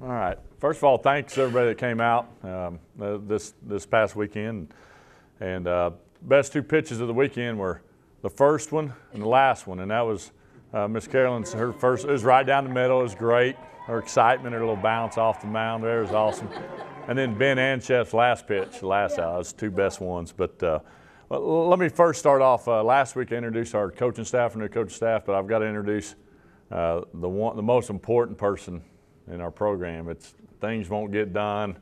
All right. First of all, thanks everybody that came out this past weekend. And best two pitches of the weekend were the first one and the last one, and that was Miss Carolyn's. Her first, it was right down the middle. It was great. Her excitement, her little bounce off the mound there was awesome. And then Ben Anchef's last pitch, the last out, was two best ones. But let me first start off. Last week I introduced our coaching staff, our new coaching staff, but I've got to introduce the most important person in our program. It's things won't get done,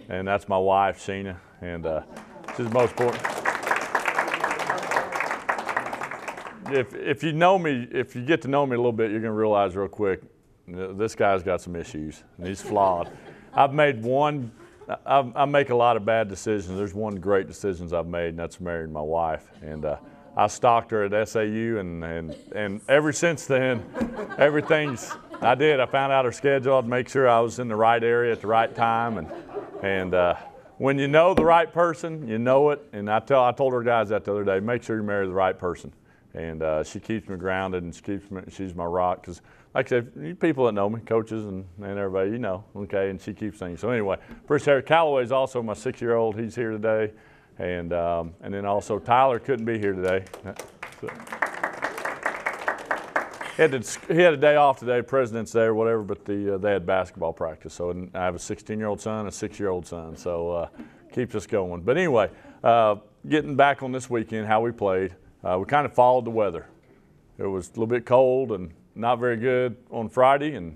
and that's my wife, Sheena, and she's the most important. If you know me, if you get to know me a little bit, you're going to realize real quick, this guy's got some issues, and he's flawed. I make a lot of bad decisions. There's one great decision I've made, and that's marrying my wife. And I stalked her at SAU, and ever since then, I found out her schedule. I'd make sure I was in the right area at the right time. And when you know the right person, you know it. And I told her guys that the other day, make sure you marry the right person. And she keeps me grounded, and she's my rock. Because, like I said, you people that know me, coaches and everybody, you know, okay, and she keeps things. So anyway, appreciate it. Callaway's also my 6-year-old. He's here today. And then also Tyler couldn't be here today. So, he had a day off today, President's Day or whatever, but they had basketball practice. So I have a 16-year-old son, a 6-year-old son. So keeps us going. But anyway, getting back on this weekend, how we played. We kind of followed the weather. It was a little bit cold and not very good on Friday, and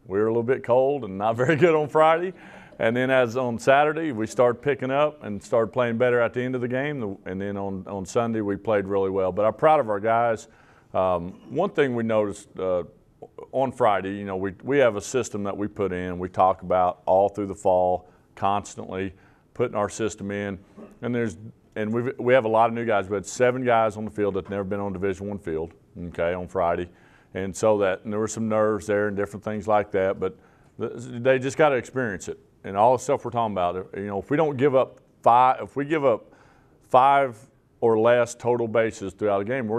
we were a little bit cold and not very good on Friday. And then as on Saturday, we started picking up and started playing better at the end of the game. And then on Sunday, we played really well. But I'm proud of our guys. One thing we noticed on Friday, you know, we have a system that we put in. We talk about all through the fall, constantly putting our system in. And we have a lot of new guys. We had 7 guys on the field that had never been on Division I field, okay, on Friday. And there were some nerves there and different things like that. But they just got to experience it. And all the stuff we're talking about, you know, if we don't give up 5, if we give up 5 or less total bases throughout a game,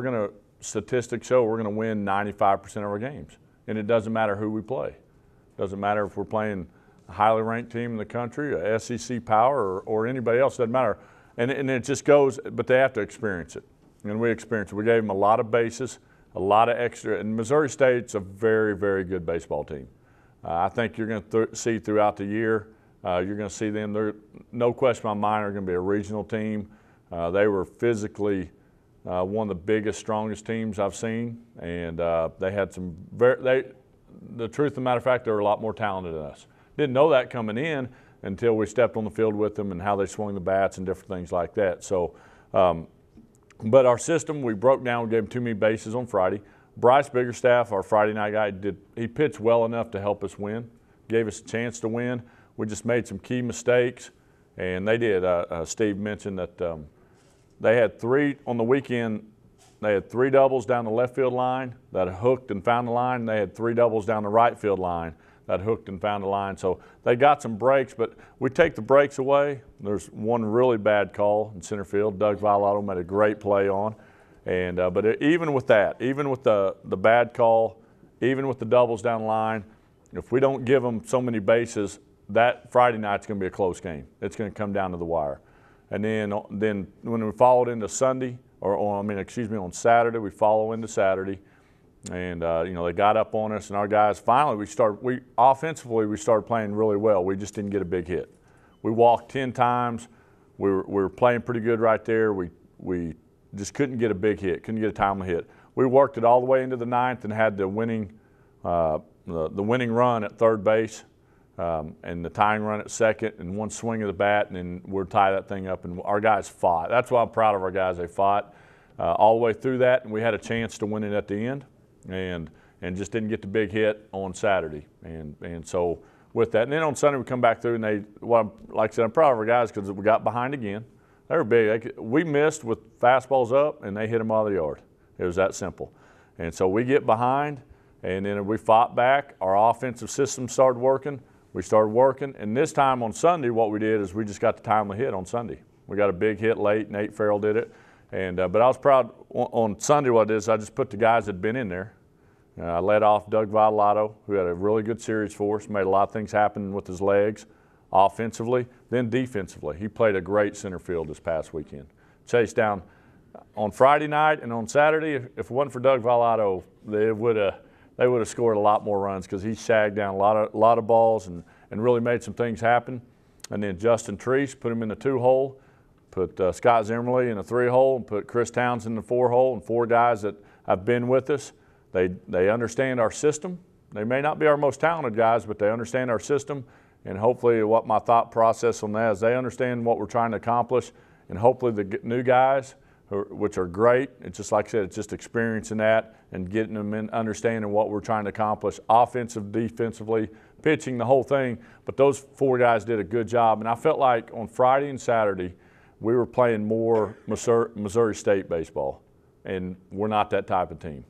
statistics show we're going to win 95% of our games. And it doesn't matter who we play. It doesn't matter if we're playing a highly ranked team in the country, a SEC Power, or anybody else. It doesn't matter. And it just goes, but they have to experience it. And we experienced it. We gave them a lot of bases, a lot of extra. And Missouri State's a very, very good baseball team. I think you're going to see throughout the year, you're going to see them. They're, no question in my mind, are going to be a regional team. They were physically one of the biggest, strongest teams I've seen. And they had some the truth of the matter of fact, they were a lot more talented than us. Didn't know that coming in until we stepped on the field with them and how they swung the bats and different things like that. So, but our system, we broke down, we gave them too many bases on Friday. Bryce Biggerstaff, our Friday night guy, he pitched well enough to help us win, gave us a chance to win. We just made some key mistakes, and they did. Steve mentioned that they had 3 on the weekend. They had 3 doubles down the left field line that hooked and found the line. And they had 3 doubles down the right field line that hooked and found the line. So they got some breaks, but we take the breaks away. There's one really bad call in center field. Doug Violato made a great play on. And but even with that, even with the bad call, even with the doubles down the line, if we don't give them so many bases, that Friday night's going to be a close game. It's going to come down to the wire. And then when we followed into Sunday, on Saturday, we follow into Saturday. And, you know, they got up on us, and our guys finally, offensively, we started playing really well. We just didn't get a big hit. We walked 10 times. We were playing pretty good right there. We just couldn't get a big hit, couldn't get a timely hit. We worked it all the way into the 9th and had the winning run at third base and the tying run at second and one swing of the bat, and then we'll tie that thing up. And our guys fought. That's why I'm proud of our guys. They fought all the way through that, and we had a chance to win it at the end. And just didn't get the big hit on Saturday. And so with that, and then on Sunday we come back through, and like I said, I'm proud of our guys because we got behind again. They were big. We missed with fastballs up, and they hit them out of the yard. It was that simple. And so we get behind, and then we fought back. Our offensive system started working. We started working, and this time on Sunday what we did is we just got the timely hit on Sunday. We got a big hit late. Nate Farrell did it. And but I was proud on Sunday what I did is I just put the guys that had been in there I led off Doug Vitalato, who had a really good series for us, made a lot of things happen with his legs, offensively, then defensively. He played a great center field this past weekend. Chased down on Friday night and on Saturday. If it wasn't for Doug Vitalato, they would have scored a lot more runs because he shagged down a lot of balls and really made some things happen. And then Justin Treese put him in the 2-hole, put Scott Zimmerly in the 3-hole, and put Chris Townsend in the 4-hole, and 4 guys that have been with us. They understand our system. They may not be our most talented guys, but they understand our system. And hopefully what my thought process on that is they understand what we're trying to accomplish. And hopefully the new guys, which are great, it's just like I said, it's just experiencing that and getting them in understanding what we're trying to accomplish, offensive, defensively, pitching, the whole thing. But those 4 guys did a good job. And I felt like on Friday and Saturday, we were playing more Missouri State baseball. And we're not that type of team.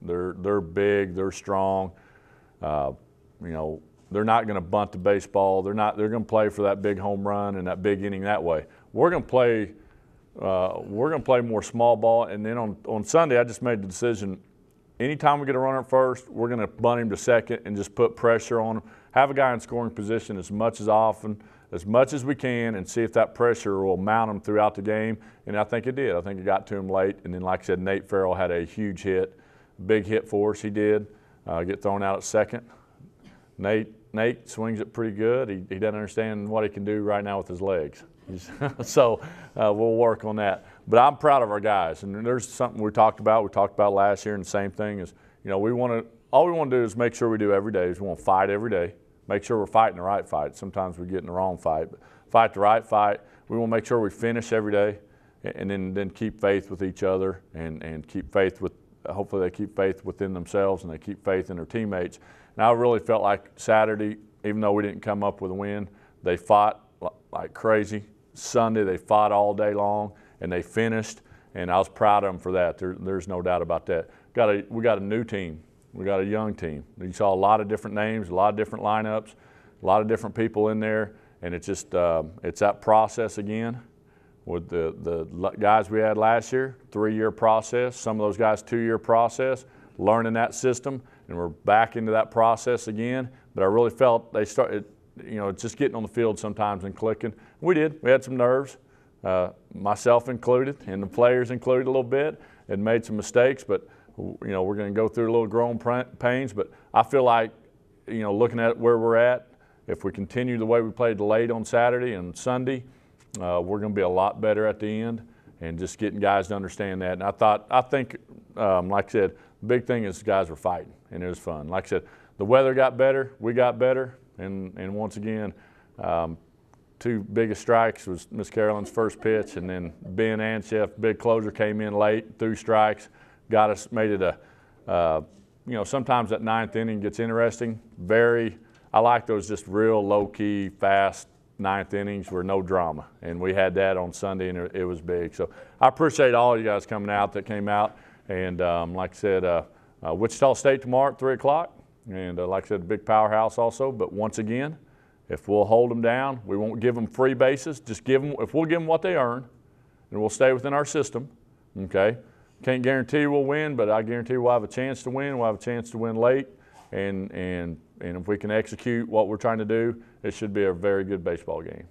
They're big, they're strong. You know, they're not going to bunt the baseball. They're going to play for that big home run and that big inning that way. We're going to play more small ball. And then on Sunday, I just made the decision. Anytime we get a runner at first, we're going to bunt him to second and just put pressure on him. Have a guy in scoring position as much as we can, and see if that pressure will mount him throughout the game. And I think it did. I think it got to him late. And then, like I said, Nate Farrell had a huge hit. Big hit for us, he did. Get thrown out at second. Nate swings it pretty good. He doesn't understand what he can do right now with his legs. So we'll work on that. But I'm proud of our guys. And there's something we talked about last year, and the same thing is, you know, all we want to do is make sure we do every day is we want to fight every day. Make sure we're fighting the right fight. Sometimes we get in the wrong fight, but fight the right fight. We want to make sure we finish every day, and then keep faith with each other and keep faith with, hopefully they keep faith within themselves and they keep faith in their teammates. And I really felt like Saturday, even though we didn't come up with a win, they fought like crazy. Sunday, they fought all day long and they finished, and I was proud of them for that. There's no doubt about that. We got a new team. We got a young team. You saw a lot of different names, a lot of different lineups, a lot of different people in there, and it's just it's that process again. With the guys we had last year, 3-year process. Some of those guys, 2-year process, learning that system, and we're back into that process again. But I really felt they started, you know, just getting on the field sometimes and clicking. We did. We had some nerves, myself included, and the players included a little bit, and made some mistakes. But you know, we're going to go through a little growing pains. But I feel like, you know, looking at where we're at, if we continue the way we played late on Saturday and Sunday, we're going to be a lot better at the end, and just getting guys to understand that. And I think, like I said, the big thing is guys were fighting, and it was fun. Like I said, the weather got better, we got better, and once again, 2 biggest strikes was Miss Carolyn's first pitch, and then Ben Anchef, big closer, came in late, threw strikes, got us, made it a, you know, sometimes that 9th inning gets interesting. I like those just real low-key, fast 9th innings were no drama, and we had that on Sunday, and it was big. So I appreciate all you guys coming out that came out, and like I said, Wichita State tomorrow at 3 o'clock, and like I said, a big powerhouse also. But once again, if we'll hold them down, we won't give them free bases. Just if we'll give them what they earn, and we'll stay within our system. Okay, can't guarantee we'll win, but I guarantee we'll have a chance to win. We'll have a chance to win late, and if we can execute what we're trying to do, it should be a very good baseball game.